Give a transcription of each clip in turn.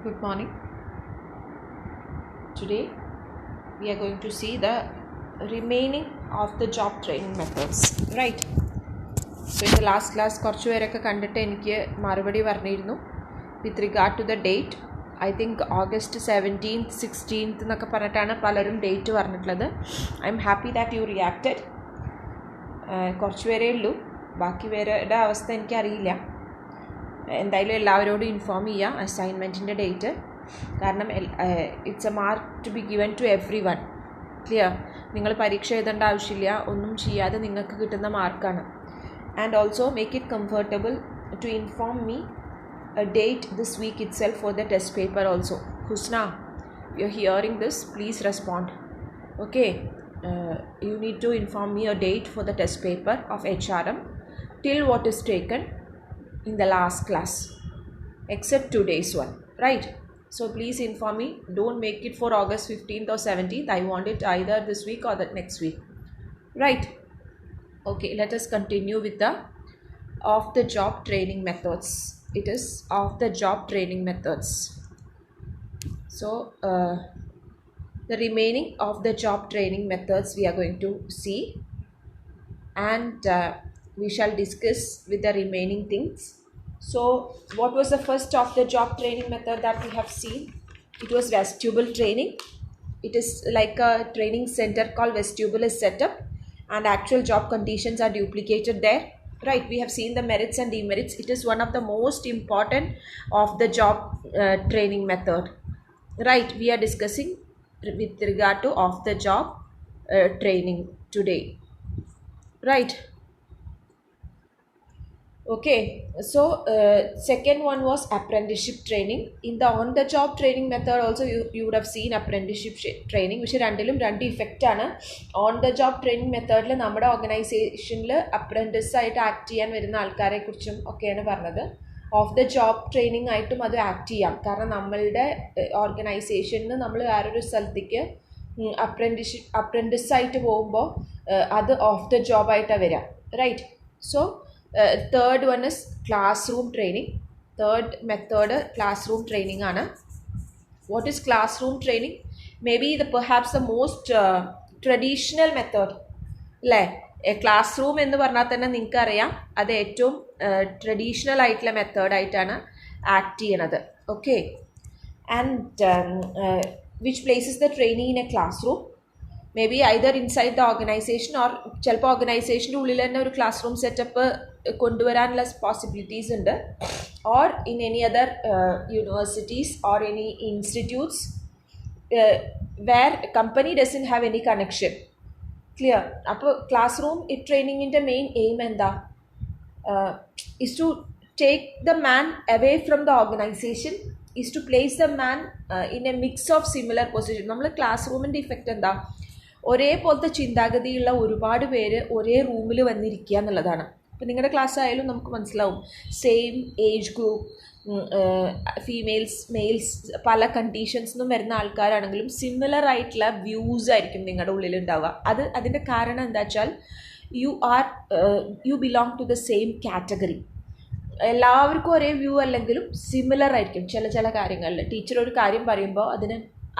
Good morning. Today we are going to see the remaining of the job training methods. Right. So in the last class കുറച്ച് പേരൊക്കെ കണ്ടിട്ട് എനിക്ക് മറുപടി പറഞ്ഞിരുന്നു with regard to the date. I think August 17th, 16th എന്നൊക്കെ പറഞ്ഞിട്ടാണ് പലരും date പറഞ്ഞിട്ടുള്ളത്. I am happy that you reacted. കുറച്ച് പേരേ ഉള്ളൂ, ബാക്കി പേരുടെ അവസ്ഥ എനിക്കറിയില്ല. എന്തായാലും എല്ലാവരോടും ഇൻഫോം ചെയ്യാം അസൈൻമെൻറ്റിൻ്റെ ഡേറ്റ്. കാരണം it's a mark to be given to everyone. Clear? നിങ്ങൾ പരീക്ഷ എഴുതേണ്ട ആവശ്യമില്ല, ഒന്നും ചെയ്യാതെ നിങ്ങൾക്ക് കിട്ടുന്ന മാർക്കാണ്. And also make it comfortable to inform me a date this week itself for the test paper also. Husna, if you're hearing this, please respond. Okay, you need to inform me a date for the test paper of HRM till what is taken in the last class, except today's one, right? So please inform me. Don't make it for August 15th or 17th. I want it either this week or the next week, right? Okay, let us continue with the off the job training methods. It is off the job training methods. So the remaining of the job training methods we are going to see, and we shall discuss with the remaining things. So what was the first of the job training method that we have seen? It was vestibulus training. It is like a training center called Vestibulus set up, and actual job conditions are duplicated there. Right, we have seen the merits and demerits. It is one of the most important of the job training method. Right, we are discussing with regard to off the job training today. Right. Okay, so second one was apprenticeship training. In the on the job training method also you would have seen apprenticeship training, which രണ്ടിലും രണ്ട് effect ആണ്. On the job training മെത്തേഡിൽ നമ്മുടെ ഓർഗനൈസേഷനിൽ apprentice ആയിട്ട് act ചെയ്യാൻ വരുന്ന ആൾക്കാരെ കുറിച്ചും ഒക്കെയാണ് പറഞ്ഞത്. ഓഫ് ദ ജോബ് ട്രെയിനിങ് ആയിട്ടും അത് ആക്ട് ചെയ്യാം. കാരണം നമ്മളുടെ ഓർഗനൈസേഷനിൽ നമ്മൾ വേറൊരു സ്ഥലത്തേക്ക് അപ്രൻറ്റിസ് ആയിട്ട് പോകുമ്പോൾ അത് ഓഫ് ദ ജോബ് ആയിട്ടാണ് വരിക. Right. So third one is classroom training. Third method classroom training ആണ്. What is classroom training? Maybe perhaps the most traditional method അല്ലേ? ക്ലാസ് റൂം എന്ന് പറഞ്ഞാൽ തന്നെ നിങ്ങൾക്കറിയാം അത് ഏറ്റവും ട്രഡീഷണൽ ആയിട്ടുള്ള മെത്തേഡായിട്ടാണ് ആക്ട് ചെയ്യണത്. Okay, and which places the training in a classroom? May be either inside the organization or ചിലപ്പോൾ ഓർഗനൈസേഷൻ്റെ ഉള്ളിൽ തന്നെ ഒരു ക്ലാസ് റൂം സെറ്റപ്പ് കൊണ്ടുവരാനുള്ള പോസിബിലിറ്റീസ് ഉണ്ട്. Or in any other universities or any institutes where company doesn't have any connection. Clear? അപ്പോൾ classroom ഈ ട്രെയിനിങ്ങിൻ്റെ മെയിൻ എയിം എന്താ? Is to take the man away from the organization, is to place the man in a mix of similar position. നമ്മൾ class റൂമിൻ്റെ effect എന്താ? ഒരേപോലത്തെ ചിന്താഗതിയുള്ള ഒരുപാട് പേര് ഒരേ റൂമിൽ വന്നിരിക്കുക എന്നുള്ളതാണ്. ഇപ്പം നിങ്ങളുടെ ക്ലാസ് ആയാലും നമുക്ക് മനസ്സിലാവും, same age group, females, males, പല കണ്ടീഷൻസിനും വരുന്ന ആൾക്കാരാണെങ്കിലും സിമിലർ ആയിട്ടുള്ള വ്യൂസ് ആയിരിക്കും നിങ്ങളുടെ ഉള്ളിൽ ഉണ്ടാവുക. അതിൻ്റെ കാരണം എന്താ വെച്ചാൽ you belong to the same category. എല്ലാവർക്കും ഒരേ വ്യൂ അല്ലെങ്കിലും സിമിലർ ആയിരിക്കും ചില കാര്യങ്ങളിൽ. ടീച്ചർ ഒരു കാര്യം പറയുമ്പോൾ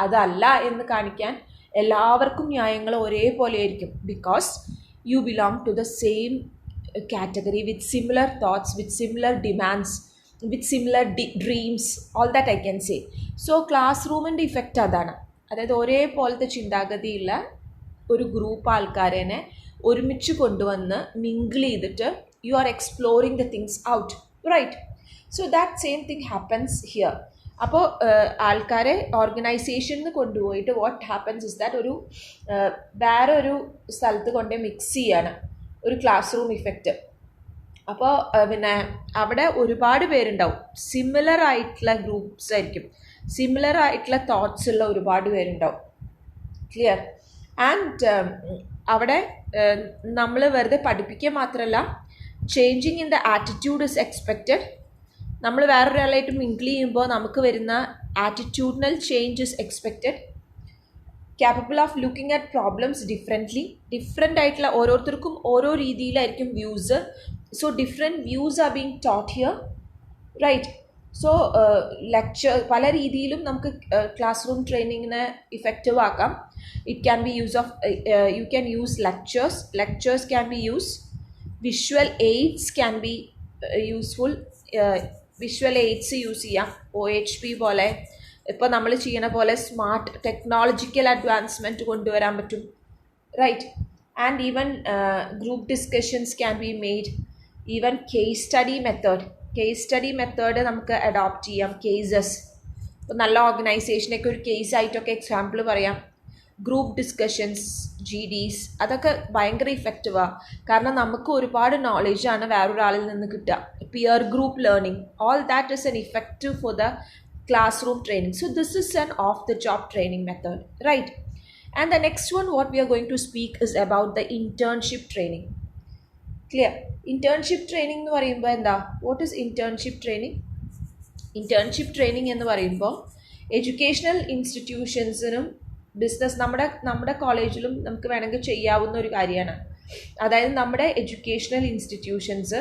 അതല്ല എന്ന് കാണിക്കാൻ എല്ലാവർക്കും ന്യായങ്ങൾ ഒരേപോലെ ആയിരിക്കും. Because you belong to the same category with similar thoughts, with similar demands, with similar dreams, all that I can say. So classroom-ൻ്റെ ഇഫക്റ്റ് അതാണ്. അതായത് ഒരേപോലത്തെ ചിന്താഗതിയുള്ള ഒരു ഗ്രൂപ്പ് ആൾക്കാരെ ഒരുമിച്ച് കൊണ്ടുവന്ന് മിങ്കിൾ ചെയ്തിട്ട് you are exploring the things out. Right. So that same thing happens here. അപ്പോൾ ആൾക്കാരെ ഓർഗനൈസേഷനിൽ കൊണ്ടുപോയിട്ട് വാട്ട് ഹാപ്പൻസ് ഇസ് ദാറ്റ് വേറെ ഒരു സ്ഥലത്ത് കൊണ്ടേ മിക്സ് ചെയ്യാണ് ഒരു ക്ലാസ് റൂം ഇഫക്റ്റ്. അപ്പോൾ പിന്നെ അവിടെ ഒരുപാട് പേരുണ്ടാവും, സിമിലർ ആയിട്ടുള്ള ഗ്രൂപ്പ്സ് ആയിരിക്കും, സിമിലർ ആയിട്ടുള്ള തോട്ട്സ് ഉള്ള ഒരുപാട് പേരുണ്ടാവും. ക്ലിയർ? ആൻഡ് അവിടെ നമ്മൾ വെറുതെ പഠിപ്പിക്കുക മാത്രമല്ല, changing in the attitude is expected. നമ്മൾ വേറൊരാളായിട്ട് മിങ്കിൾ ചെയ്യുമ്പോൾ നമുക്ക് വരുന്ന attitudinal change is expected. capable of looking at problems differently. Different ആയിട്ടുള്ള ഓരോരുത്തർക്കും ഓരോ രീതിയിലായിരിക്കും views. So different views are being taught here, right? So lecture പല രീതിയിലും നമുക്ക് ക്ലാസ് റൂം ട്രെയിനിങ്ങിനെ ഇഫക്റ്റീവ് ആക്കാം. It can be use of you can use lectures can be use, visual AIDS can be useful. Visual AIDS use ചെയ്യാം, OHP പോലെ ഇപ്പോൾ നമ്മൾ ചെയ്യണ പോലെ സ്മാർട്ട് ടെക്നോളജിക്കൽ അഡ്വാൻസ്മെൻറ്റ് കൊണ്ടുവരാൻ പറ്റും, right. And even group discussions can be made. Even case study method നമുക്ക് adopt ചെയ്യാം. കേസസ് ഇപ്പോൾ നല്ല ഓർഗനൈസേഷനൊക്കെ ഒരു കേസായിട്ടൊക്കെ എക്സാമ്പിൾ പറയാം. ഗ്രൂപ്പ് ഡിസ്കഷൻസ്, GDs, അതൊക്കെ ഭയങ്കര ഇഫക്റ്റീവാണ്. കാരണം നമുക്ക് ഒരുപാട് നോളേജാണ് വേറൊരാളിൽ നിന്ന് കിട്ടുക. Peer group learning, all that is an effective for the classroom training. So this is an off-the-job training method, right? And the next one what we are going to speak is about the internship training. Clear? Internship training എന്ന് പറയുമ്പോൾ എന്താ? What is internship training? Internship training എന്ന് പറയുമ്പോൾ educational ഇൻസ്റ്റിറ്റ്യൂഷൻസിനും business നമ്മുടെ കോളേജിലും നമുക്ക് വേണമെങ്കിൽ ചെയ്യാവുന്ന ഒരു കാര്യമാണ്. അതായത് നമ്മുടെ എഡ്യൂക്കേഷണൽ ഇൻസ്റ്റിറ്റ്യൂഷൻസ്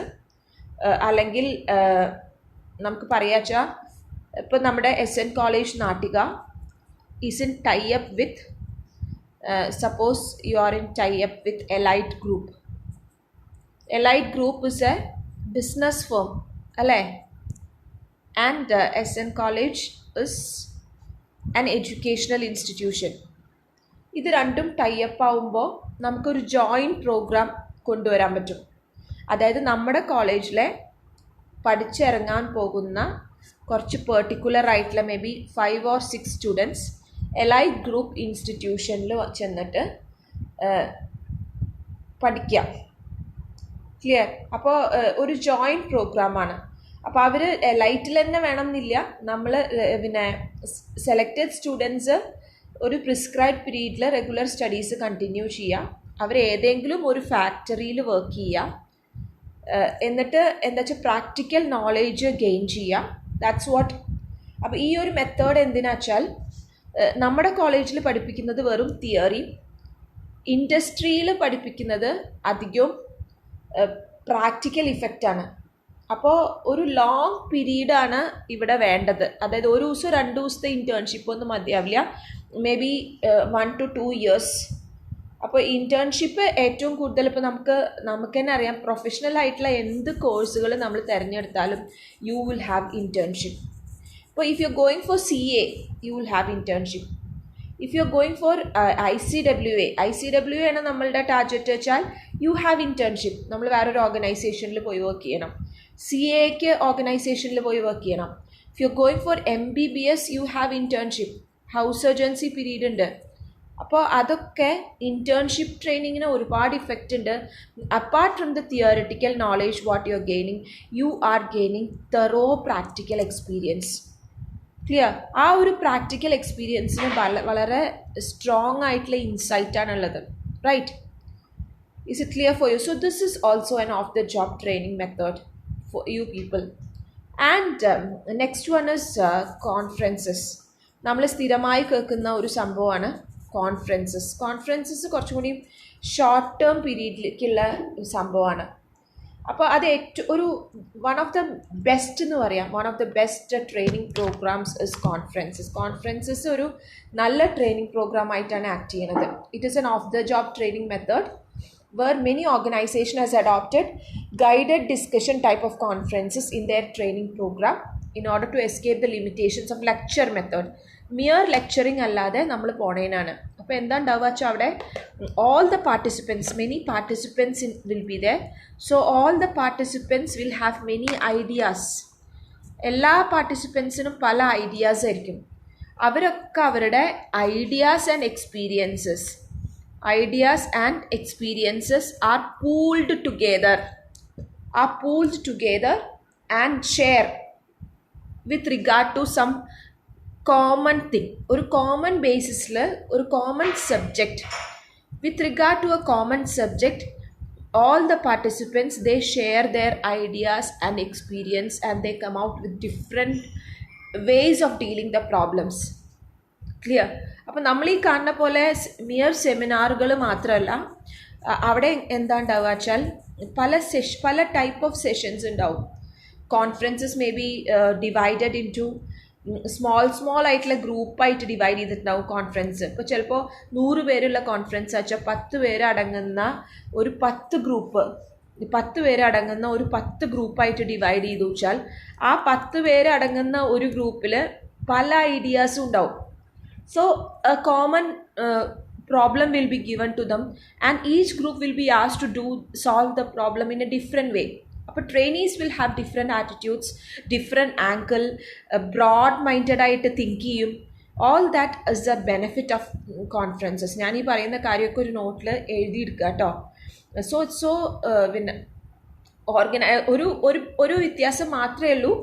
അല്ലെങ്കിൽ നമുക്ക് പറയാച്ചാൽ ഇപ്പോൾ നമ്മുടെ SN college Nattika is in tie up with suppose you are in tie up with elite group. Elite group is a business firm അല്ലേ, and SN college is an educational institution. ഇത് രണ്ടും tie up ആവുമ്പോൾ നമുക്കൊരു joint programme കൊണ്ടുവരാൻ പറ്റും. അതായത് നമ്മുടെ കോളേജിലെ പഠിച്ചിറങ്ങാൻ പോകുന്ന കുറച്ച് പെർട്ടിക്കുലർ ആയിട്ടുള്ള maybe 5 or 6 students elite group ഇൻസ്റ്റിറ്റ്യൂഷനിൽ ചെന്നിട്ട് പഠിക്കാം. ക്ലിയർ? അപ്പോൾ ഒരു ജോയിൻറ്റ് പ്രോഗ്രാമാണ്. അപ്പോൾ അവർ എലൈറ്റിൽ തന്നെ വേണമെന്നില്ല, നമ്മൾ പിന്നെ സെലക്റ്റഡ് സ്റ്റുഡൻസ് ഒരു പ്രിസ്ക്രൈബ് പീരീഡിൽ റെഗുലർ സ്റ്റഡീസ് കണ്ടിന്യൂ ചെയ്യുക. അവർ ഏതെങ്കിലും ഒരു ഫാക്ടറിയിൽ വർക്ക് ചെയ്യുക, എന്നിട്ട് എന്താ വെച്ചാൽ പ്രാക്ടിക്കൽ നോളേജ് ഗെയിൻ ചെയ്യുക. That's what. അപ്പോൾ ഈ ഒരു മെത്തേഡ് എന്തിനാ വെച്ചാൽ നമ്മുടെ കോളേജിൽ പഠിപ്പിക്കുന്നത് വെറും തിയറി, ഇൻഡസ്ട്രിയിൽ പഠിപ്പിക്കുന്നത് അധികവും പ്രാക്ടിക്കൽ ഇഫക്റ്റാണ്. അപ്പോൾ ഒരു ലോങ് പീരീഡാണ് ഇവിടെ വേണ്ടത്. അതായത് ഒരു ദിവസം 2 ദിവസത്തെ ഇൻറ്റേൺഷിപ്പ് ഒന്നും മതിയാവില്ല, മേ ബി 1 to 2 years. അപ്പോൾ ഇൻറ്റേൺഷിപ്പ് ഏറ്റവും കൂടുതൽ ഇപ്പോൾ നമുക്ക് തന്നെ അറിയാം, പ്രൊഫഷണൽ ആയിട്ടുള്ള എന്ത് കോഴ്സുകൾ നമ്മൾ തിരഞ്ഞെടുത്താലും യു വിൽ ഹാവ് ഇൻറ്റേൺഷിപ്പ്. ഇപ്പോൾ if you are going for CA you will have internship. If you are going for ICWA ആണ് നമ്മളുടെ ടാർഗറ്റ് വെച്ചാൽ യു ഹാവ് ഇൻറ്റേൺഷിപ്പ്. നമ്മൾ വേറൊരു ഓർഗനൈസേഷനിൽ പോയി വർക്ക് ചെയ്യണം. CAക്ക് ഓർഗനൈസേഷനിൽ പോയി വർക്ക് ചെയ്യണം. If you are going for MBBS you have internship. House surgency period ഉണ്ട്. അപ്പോൾ അതൊക്കെ ഇൻറ്റേൺഷിപ്പ് ട്രെയിനിങ്ങിന് ഒരുപാട് ഇഫക്റ്റ് ഉണ്ട്. Apart from the theoretical knowledge what you are gaining, you are gaining തെറോ practical experience. Clear? ആ ഒരു പ്രാക്ടിക്കൽ എക്സ്പീരിയൻസിന് വളരെ സ്ട്രോങ് ആയിട്ടുള്ള ഇൻസൈറ്റാണുള്ളത്, right? Is it clear for you? So this is also an off-the-job training method for you people. And next one is conferences. നമ്മൾ സ്ഥിരമായി കേൾക്കുന്ന ഒരു സംഭവമാണ് conferences. കുറച്ചും കൂടി ഷോർട്ട് ടേം പീരീഡിലേക്കുള്ള സംഭവമാണ്. അപ്പോൾ അത് ഒരു വൺ ഓഫ് ദ ബെസ്റ്റ് എന്ന് പറയാം, one of the best training programs is conferences ഒരു നല്ല ട്രെയിനിങ് പ്രോഗ്രാം ആയിട്ടാണ് ആക്ട് ചെയ്യുന്നത്. It is an off the job training method where many organizations has adopted guided discussion type of conferences in their training program in order to escape the limitations of lecture method. Mere lecturing allade nammal ponenana. അപ്പോൾ എന്താ ഉണ്ടാവുക വെച്ചാൽ അവിടെ all the participants, many participants will be there. So all the participants will have many ideas. എല്ലാ പാർട്ടിസിപ്പൻസിനും പല ideas ആയിരിക്കും. അവരൊക്കെ അവരുടെ ideas and experiences are pooled together and share with regard to some common thing. ഒരു common basisൽ ഒരു common subject. With regard to a common subject, all the participants, they share their ideas and experience and they come out with different ways of dealing the problems. Clear? അപ്പോൾ നമ്മൾ ഈ കാണുന്ന പോലെ mere സെമിനാറുകൾ മാത്രമല്ല, അവിടെ എന്താ ഉണ്ടാവുക വെച്ചാൽ പല ടൈപ്പ് ഓഫ് സെഷൻസ് ഉണ്ടാവും. conferences may be divided into small ആയിട്ടുള്ള ഗ്രൂപ്പായിട്ട് ഡിവൈഡ് ചെയ്തിട്ടുണ്ടാവും കോൺഫറൻസ്. ഇപ്പോൾ ചിലപ്പോൾ 100 പേരുള്ള കോൺഫറൻസ് വെച്ചാൽ 10 പേര് അടങ്ങുന്ന ഒരു 10 ഗ്രൂപ്പ്, 10 പേര് അടങ്ങുന്ന ഒരു 10 ഗ്രൂപ്പായിട്ട് ഡിവൈഡ് ചെയ്തു വെച്ചാൽ ആ 10 പേര് അടങ്ങുന്ന ഒരു ഗ്രൂപ്പിൽ പല ഐഡിയാസും ഉണ്ടാവും. So a common problem will be given to them and each group will be asked to solve the problem in a different way. അപ്പോൾ trainees will have different attitudes, different angle, broad minded ആയിട്ട് think ചെയ്യും. all that is the benefit of conferences. ഞാൻ ഈ പറയുന്ന കാര്യമൊക്കെ ഒരു നോട്ടിൽ എഴുതിയെടുക്കുക കേട്ടോ. സോ പിന്നെ ഒരു വ്യത്യാസം മാത്രമേ ഉള്ളൂ.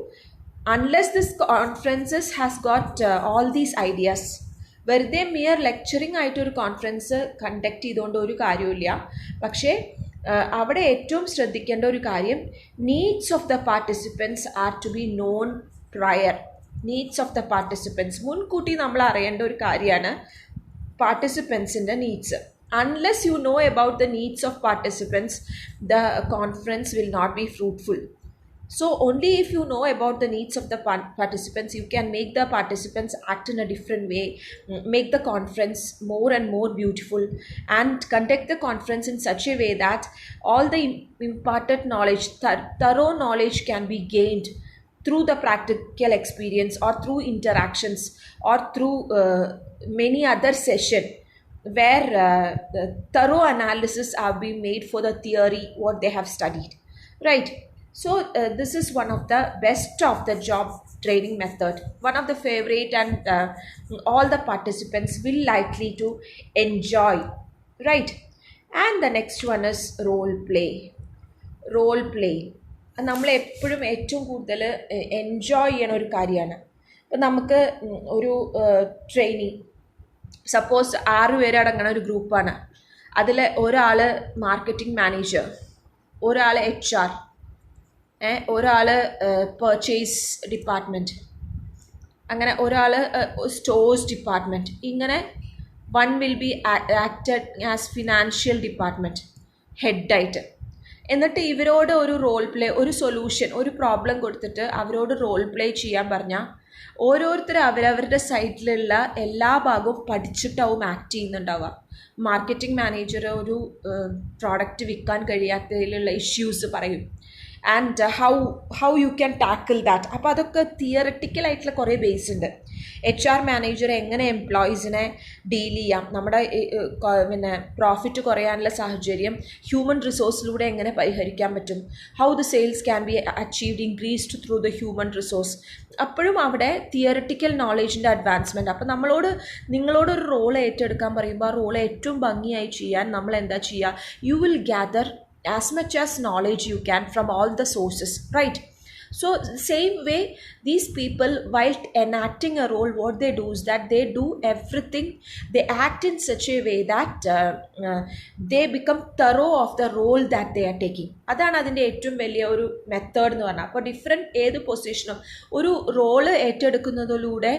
unless this conferences has got all these ideas, വെറുതെ മിയർ ലെക്ചറിങ് ആയിട്ട് ഒരു കോൺഫറൻസ് കണ്ടക്ട് ചെയ്തുകൊണ്ട് ഒരു കാര്യമില്ല. പക്ഷേ അവിടെ ഏറ്റവും ശ്രദ്ധിക്കേണ്ട ഒരു കാര്യം, needs of the participants are to be known prior. Needs of the participants മുൻകൂട്ടി നമ്മൾ അറിയേണ്ട ഒരു കാര്യമാണ് പാർട്ടിസിപ്പൻസിൻ്റെ needs. unless you know about the needs of participants, the conference will not be fruitful. So only if you know about the needs of the participants, you can make the participants act in a different way, make the conference more and more beautiful, and conduct the conference in such a way that all the imparted knowledge, thorough knowledge can be gained through the practical experience or through interactions or through many other sessions where thorough analysis are being made for the theory what they have studied, right? So this is one of the best of the job training method, one of the favorite, and all the participants will likely to enjoy, right? And the next one is role play. Role play നമ്മൾ എപ്പോഴും ഏറ്റവും കൂടുതൽ enjoy ചെയ്യണ ഒരു കാര്യമാണ്. ഇപ്പം നമുക്ക് ഒരു ട്രെയിനി, സപ്പോസ് 6 പേരടങ്ങുന്ന ഒരു ഗ്രൂപ്പാണ്. അതിൽ ഒരാൾ മാർക്കറ്റിംഗ് മാനേജർ, ഒരാൾ HR, ഒരാൾ പർച്ചേസ് ഡിപ്പാർട്ട്മെൻറ്റ്, അങ്ങനെ ഒരാൾ സ്റ്റോഴ്സ് ഡിപ്പാർട്ട്മെൻറ്റ്, ഇങ്ങനെ one will be acted as financial department ഹെഡായിട്ട്. എന്നിട്ട് ഇവരോട് ഒരു റോൾ പ്ലേ, ഒരു സൊല്യൂഷൻ, ഒരു പ്രോബ്ലം കൊടുത്തിട്ട് അവരോട് റോൾ പ്ലേ ചെയ്യാൻ പറഞ്ഞാൽ ഓരോരുത്തർ അവരവരുടെ സൈഡിലുള്ള എല്ലാ ഭാഗവും പഠിച്ചിട്ടാവും ആക്ട് ചെയ്യുന്നുണ്ടാവുക. മാർക്കറ്റിംഗ് മാനേജർ ഒരു പ്രോഡക്റ്റ് വിൽക്കാൻ കഴിയാത്തതിലുള്ള ഇഷ്യൂസ് പറയും, and how you can tackle that. അപ്പോൾ അതൊക്കെ തിയററ്റിക്കലായിട്ടുള്ള കുറേ ബേസ് ഉണ്ട്. HR മാനേജർ എങ്ങനെ എംപ്ലോയീസിനെ ഡീൽ ചെയ്യാം, നമ്മുടെ പിന്നെ പ്രോഫിറ്റ് കുറയാനുള്ള സാഹചര്യം ഹ്യൂമൻ റിസോഴ്സിലൂടെ എങ്ങനെ പരിഹരിക്കാൻ പറ്റും, how the sales can be achieved increased through the human resource. അപ്പോഴും അവിടെ തിയററ്റിക്കൽ നോളേജിൻ്റെ അഡ്വാൻസ്മെൻറ്റ്. അപ്പോൾ നിങ്ങളോടൊരു റോൾ ഏറ്റെടുക്കാൻ പറയുമ്പോൾ ആ റോൾ ഏറ്റവും ഭംഗിയായി ചെയ്യാൻ നമ്മൾ എന്താ ചെയ്യുക, you will gather as much as knowledge you can from all the sources, right? So same way these people, while enacting a role, what they do is that they do everything, they act in such a way that they become thorough of the role that they are taking. അതാണ് അതിൻ്റെ ഏറ്റവും വലിയ ഒരു method എന്ന് പറഞ്ഞാൽ. അപ്പോൾ different ഏത് പൊസിഷനും ഒരു role ഏറ്റെടുക്കുന്നതിലൂടെ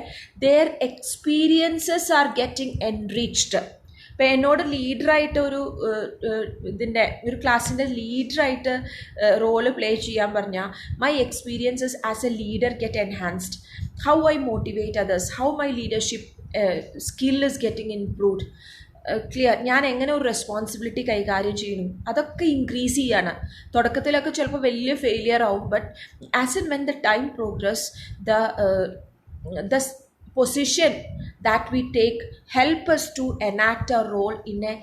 their experiences are getting enriched. ഇപ്പോൾ എന്നോട് ലീഡറായിട്ട് ഇതിൻ്റെ ഒരു ക്ലാസ്സിൻ്റെ ലീഡറായിട്ട് റോള് പ്ലേ ചെയ്യാൻ പറഞ്ഞാൽ my experiences as A leader get enhanced, how I motivate others, how my leadership skill is getting improved. Clear? ഞാൻ എങ്ങനെ ഒരു റെസ്പോൺസിബിലിറ്റി കൈകാര്യം ചെയ്യുന്നു, അതൊക്കെ ഇൻക്രീസ് ചെയ്യാണ്. തുടക്കത്തിലൊക്കെ ചിലപ്പോൾ വലിയ ഫെയിലിയർ ആവും, but as and when the time progress, the position that we take help us to enact our role in a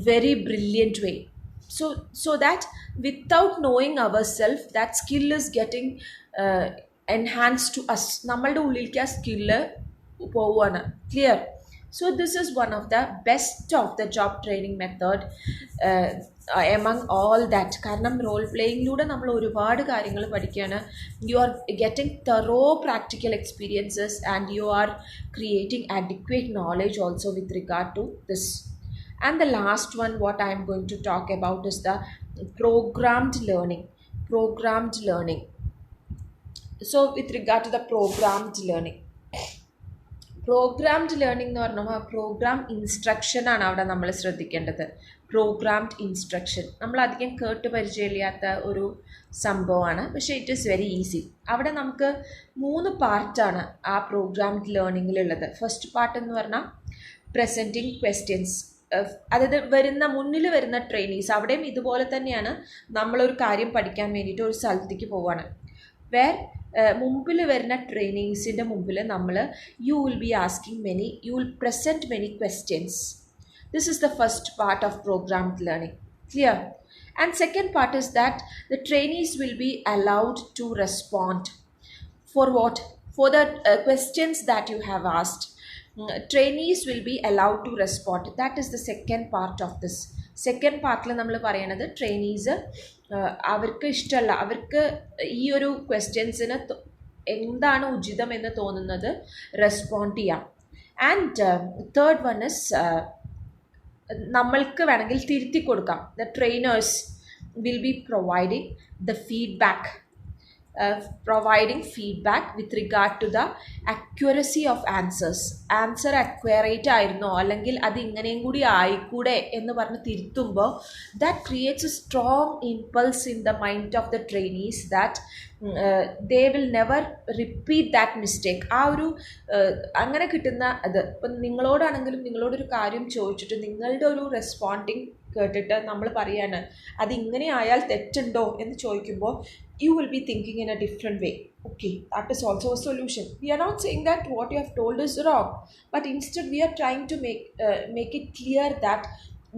very brilliant way, so that without knowing ourselves that skill is getting enhanced to us. നമ്മളുടെ ഉള്ളിലേക്ക് ആ skill പോവുകയാണ്. Clear? So this is one of the best of the job training method among all that. കാരണം role പ്ലേയിങ്ങിലൂടെ നമ്മൾ ഒരുപാട് കാര്യങ്ങൾ പഠിക്കുകയാണ്. You are getting thorough practical experiences and you are creating adequate knowledge also with regard to this. And the last one what I am going to talk about is the programmed learning. So with regard to the programmed learning, programmed learning എന്ന് പറഞ്ഞാൽ programme instruction ആണ് അവിടെ നമ്മൾ ശ്രദ്ധിക്കേണ്ടത്. Programmed instruction നമ്മൾ അധികം കേട്ട് പരിചയമില്ലാത്ത ഒരു സംഭവമാണ്, പക്ഷേ ഇറ്റ് ഈസ് വെരി ഈസി. അവിടെ നമുക്ക് 3 പാർട്ടാണ് ആ പ്രോഗ്രാംഡ് ലേണിങ്ങിലുള്ളത്. ഫസ്റ്റ് പാർട്ട് എന്ന് പറഞ്ഞാൽ പ്രസൻറ്റിങ് ക്വസ്റ്റ്യൻസ്, അതായത് മുന്നിൽ വരുന്ന ട്രെയിനീസ്, അവിടെയും ഇതുപോലെ തന്നെയാണ്. നമ്മളൊരു കാര്യം പഠിക്കാൻ വേണ്ടിയിട്ട് ഒരു സ്ഥലത്തേക്ക് പോവുകയാണ്. മുമ്പിൽ വരുന്ന ട്രെയിനീസിൻ്റെ മുമ്പിൽ നമ്മൾ you will present many questions. This is the first part of programmed learning. Clear? And second part is that the trainees will be allowed to respond. For what? For the questions that you have asked. Trainees will be allowed to respond. That is the second part of this. Second പാർട്ടിൽ നമ്മൾ പറയണത് trainees അവർക്ക് ഇഷ്ടമല്ല, അവർക്ക് ഈ ഒരു ക്വസ്റ്റ്യൻസിന് എന്താണ് ഉചിതം എന്ന് തോന്നുന്നത് റെസ്പോണ്ട് ചെയ്യാം. ആൻഡ് തേർഡ് വൺ ഇസ് നമ്മൾക്ക് വേണമെങ്കിൽ തിരുത്തി കൊടുക്കാം. The trainers will be providing the feedback with regard to the accuracy of answers. Answer accurate ആയിരുന്നോ അല്ലെങ്കിൽ അത് ഇങ്ങനെയും കൂടി ആയിക്കൂടെ എന്ന് പറഞ്ഞ് തിരുത്തുമ്പോൾ that creates a strong impulse in the mind of the trainees that they will never repeat that mistake. ആ ഒരു അങ്ങനെ കിട്ടുന്ന അത് ഇപ്പം നിങ്ങളോടാണെങ്കിലും നിങ്ങളോടൊരു കാര്യം ചോദിച്ചിട്ട് നിങ്ങളുടെ ഒരു റെസ്പോണ്ടിങ് കേട്ടിട്ട് നമ്മൾ പറയാണ് അതിങ്ങനെ ആയാൽ തെറ്റുണ്ടോ എന്ന് ചോദിക്കുമ്പോൾ you will be thinking in a different way. Okay, that is also a solution. We are not saying that what you have told is wrong, but instead we are trying to make it clear that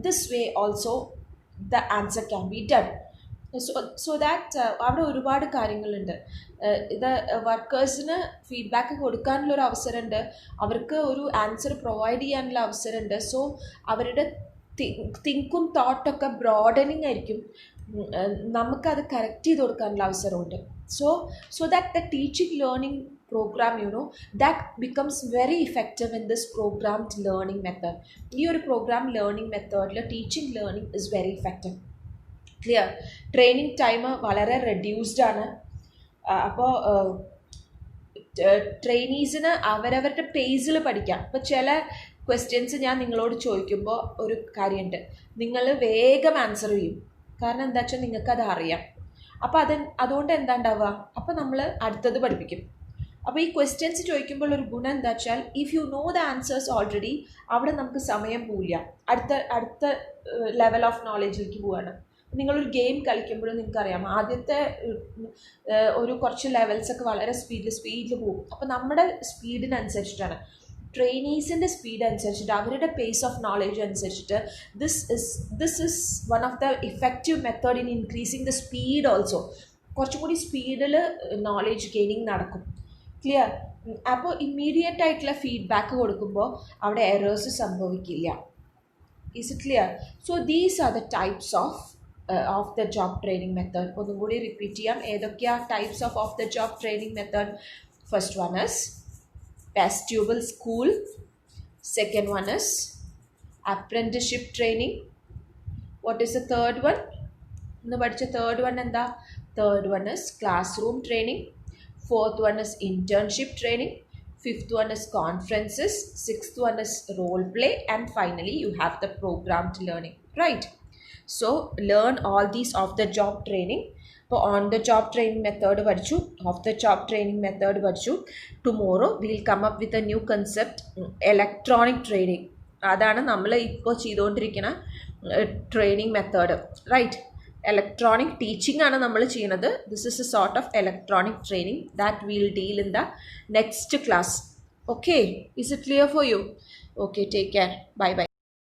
this way also the answer can be done. So that അവിടെ ഒരുപാട് കാര്യങ്ങളുണ്ട്. ഇത് വർക്കേഴ്സിന് feedback കൊടുക്കാനുള്ളൊരു അവസരമുണ്ട്, അവർക്ക് ഒരു answer provide ചെയ്യാനുള്ള അവസരമുണ്ട്. So അവരുടെ തിങ്കും തോട്ടൊക്കെ ബ്രോഡനിങ് ആയിരിക്കും, നമുക്കത് കറക്റ്റ് ചെയ്ത് കൊടുക്കാനുള്ള അവസരമുണ്ട്. So that the teaching learning program, that becomes very effective in this programmed learning method. ഈ ഒരു പ്രോഗ്രാം ലേണിംഗ് മെത്തേഡിൽ teaching learning is very effective. Clear? Training time വളരെ റെഡ്യൂസ്ഡ് ആണ്. അപ്പോൾ ട്രെയിനീസിന് അവരവരുടെ പേസിൽ പഠിക്കാം. ഇപ്പോൾ ചില ക്വസ്റ്റ്യൻസ് ഞാൻ നിങ്ങളോട് ചോദിക്കുമ്പോൾ ഒരു കാര്യമുണ്ട്, നിങ്ങൾ വേഗം ആൻസർ ചെയ്യും. കാരണം എന്താ വെച്ചാൽ നിങ്ങൾക്കത് അറിയാം. അപ്പോൾ അതുകൊണ്ട് എന്താ ഉണ്ടാവുക, അപ്പോൾ നമ്മൾ അടുത്തത് പഠിപ്പിക്കും. അപ്പോൾ ഈ ക്വസ്റ്റ്യൻസ് ചോദിക്കുമ്പോൾ ഒരു ഗുണം എന്താ വെച്ചാൽ if you know the answers already, അവിടെ നമുക്ക് സമയം പോവില്ല, അടുത്ത ലെവൽ ഓഫ് നോളേജിലേക്ക് പോവുകയാണ്. നിങ്ങളൊരു ഗെയിം കളിക്കുമ്പോഴും നിങ്ങൾക്കറിയാം ആദ്യത്തെ ഒരു കുറച്ച് ലെവൽസൊക്കെ വളരെ സ്പീഡിൽ പോകും. അപ്പോൾ നമ്മുടെ സ്പീഡിനനുസരിച്ചിട്ടാണ്, ട്രെയിനീസിൻ്റെ സ്പീഡ് അനുസരിച്ചിട്ട്, അവരുടെ പേസ് ഓഫ് നോളേജ് അനുസരിച്ചിട്ട് this is one of the effective method in increasing the speed also. കുറച്ചും കൂടി സ്പീഡിൽ നോളേജ് ഗെയിനിങ് നടക്കും. ക്ലിയർ? അപ്പോൾ ഇമ്മീഡിയറ്റ് ആയിട്ടുള്ള ഫീഡ്ബാക്ക് കൊടുക്കുമ്പോൾ അവിടെ എറേഴ്സ് സംഭവിക്കില്ല. Is it clear? So these are the types of the job training method. ഒന്നും കൂടി റിപ്പീറ്റ് ചെയ്യാം. ഏതൊക്കെയാണ് types of the job training method? First one is vestibule school. Second one is apprenticeship training. What is the third one? Third one and the third one is classroom training. Fourth one is internship training. Fifth one is conferences. Sixth one is role play, and finally you have the programmed learning, right? So learn all these of the job training. ഇപ്പോൾ on the job training method പഠിച്ചു, off the job training method പഠിച്ചു. Tomorrow will come up with a new concept, electronic training. അതാണ് നമ്മൾ ഇപ്പോൾ ചെയ്തുകൊണ്ടിരിക്കുന്ന training method, right? Electronic teaching ആണ് നമ്മൾ ചെയ്യുന്നത്. This is a sort of electronic training that will deal in the next class. Okay, is it clear for you? Okay, take care, bye by.